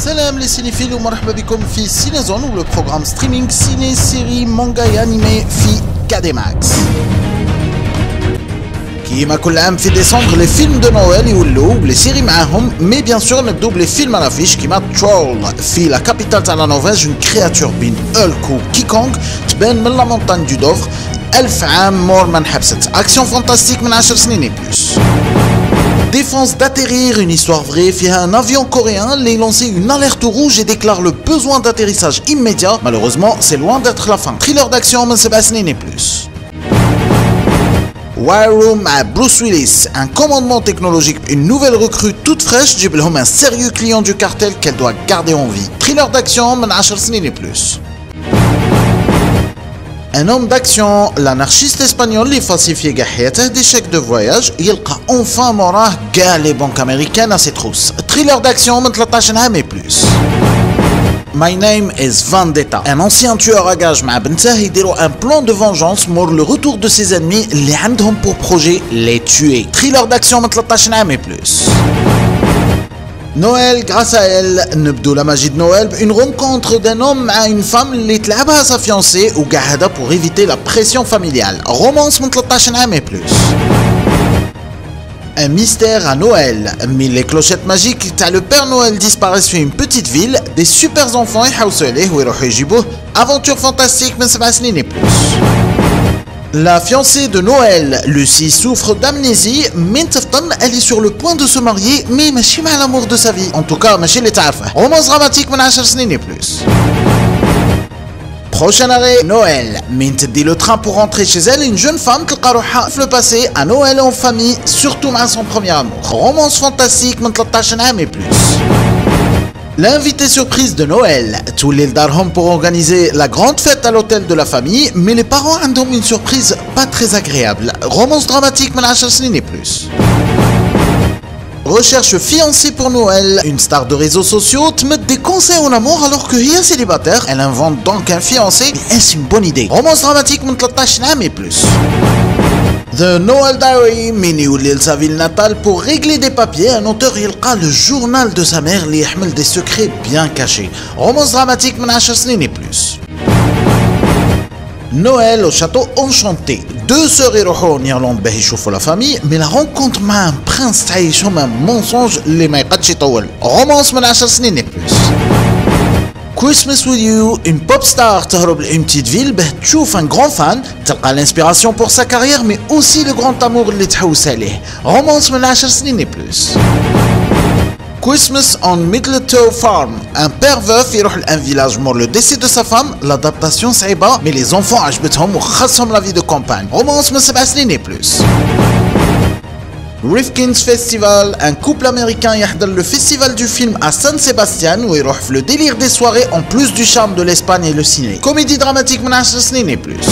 Salam les cinéphiles ou marhaba bikoum fi Cinézone ou le programme streaming ciné, série, manga et animé fi KDMax. كيما كل عام في ديسمبر les films de Noël يولوا les séries معاهم mais bien sûr نبداو les films à l'affiche كيما Troll في la capitale تاع la Norvège une créature بين Hulk و King تبان من la montagne du Dovre 1000 عام مور ما انحبست action fantastique من 10 سنين et plus. Défense d'atterrir, une histoire vraie, via un avion coréen, les lancer une alerte rouge et déclare le besoin d'atterrissage immédiat. Malheureusement, c'est loin d'être la fin. Thriller d'action, mais c'est pas et plus. War Room à Bruce Willis, un commandement technologique, une nouvelle recrue toute fraîche, جيب un sérieux client du cartel qu'elle doit garder en vie. Thriller d'action, mais 10 سنين et plus. Un homme d'action, l'anarchiste espagnol qui falsifie des chèques de voyage, il a enfin morah les banques américaines à ses trousses. Thriller d'action, mais plus. My Name is Vendetta. Un ancien tueur à gages مع بنته يديروا un plan de vengeance pour le retour de ses ennemis اللي عندهم pour projet les tuer. Thriller d'action, mais plus. Noël, grâce à elle, نبدو la magie de Noël, une rencontre d'un homme à une femme اللي تلعبها sa fiancée ou قاعدة pour éviter la pression familiale. Romance من 13 عام et plus. Un mystère à Noël. Mais les clochettes magiques تاع le Père Noël disparaissent sur une petite ville, des super enfants يحوسوا عليه ويروحوا يجيبوه. Aventure fantastique من 7 سنين et plus. La fiancée de Noël, Lucie, souffre d'amnésie, mais elle est sur le point de se marier, mais ماشي مع l'amour de sa vie. En tout cas, ماشي اللي تعرفه. Romance dramatique من 10 سنين et plus. Prochain arrêt, Noël. Mint dit le train pour rentrer chez elle, une jeune femme qui a le passé à Noël en famille, surtout avec son premier amour. Romance fantastique من 13 عام et plus. L'invité surprise de Noël. Tous les darhom pour organiser la grande fête à l'hôtel de la famille, mais les parents ont une surprise pas très agréable. Romance dramatique من 10 سنين et plus. Recherche fiancée pour Noël. Une star de réseaux sociaux te met des conseils en amour alors que est célibataire. Elle invente donc un fiancé. Est-ce une bonne idée? Romance dramatique من 13 عام et plus. The Noel Diary, Mini ou l'île sa ville natale pour régler des papiers, un auteur yilqa le journal de sa mère li yahmel des secrets bien cachés. Romance dramatique من 10 سنين et plus. Noël au château enchanté. Deux sœurs يروحوا en Irlande باش يشوفوا la famille, mais la rencontre مع un prince تعيشهم un mensonge اللي ما يقدش يطول. Romance من 10 سنين et plus. Christmas with You, une pop star تهرب لune petite ville باه تشوف un grand fan, تلقى l'inspiration pour sa carrière mais aussi le grand amour اللي تحوس عليه. Romance من 10 سنين et plus. Christmas on Middletoe Farm, un père veuf يروح un village mort le décès de sa femme, l'adaptation صعيبة mais les enfants عجبتهم وخاصهم la vie de campagne. Romance من 7 سنين et plus. Rifkin's Festival, un couple américain يحضر le festival du film à San Sebastian où يروح le délire des soirées en plus du charme de l'Espagne et le ciné. Comédie dramatique من 10 سنين et plus.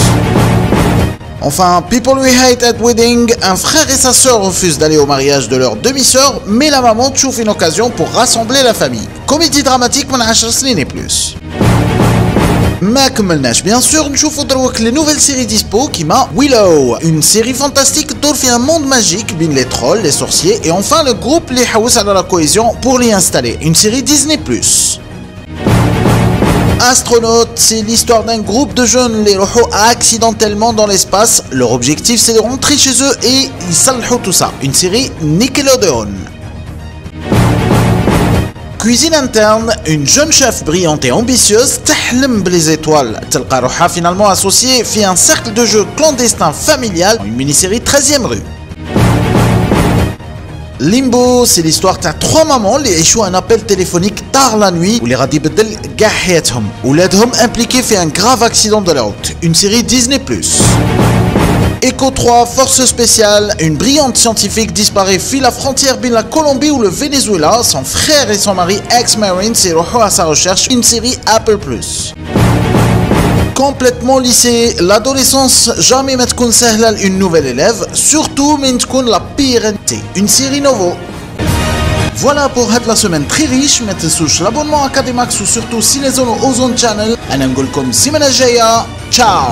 Enfin, People We Hate at Wedding, un frère et sa sœur refusent d'aller au mariage de leur demi-sœur, mais la maman trouve une occasion pour rassembler la famille. Comédie dramatique من 10 سنين et plus. ما كملناش bien sûr نشوفوا دروك les nouvelles séries dispo كيما Willow, une série fantastique دور في un monde magique بين les trolls, les sorciers et enfin le groupe اللي يحوس على la cohésion pour l'y installer, une série Disney+. Astronaute, c'est l'histoire d'un groupe de jeunes les rohou accidentellement dans l'espace. Leur objectif c'est de rentrer chez eux et ils salhou tout ça, une série Nickelodeon. Cuisine interne, une jeune chef brillante et ambitieuse تحلم les étoiles تلقى روحها finalement associée في un cercle de jeu clandestin familial, une mini-série 13e rue. Limbo, c'est l'histoire de 3 mamans qui échouent un appel téléphonique tard la nuit où les radis bedel كاع حياتهم ولادهم impliqués fait un grave accident de la route, une série Disney+. Echo 3, force spéciale, une brillante scientifique disparaît file la frontière entre la Colombie ou le Venezuela, son frère et son mari ex-marine s'érohent à sa recherche, une série Apple+. Complètement lycée, l'adolescence jamais ما تكون سهلة une nouvelle élève, surtout من تكون la pire, une série nouveau. Voilà pour la semaine très riche, ما تنسوش l'abonnement à KDMax ou surtout Cinézone ou Ozone Channel. أنا نقولكم السيمانة الجاية. Ciao.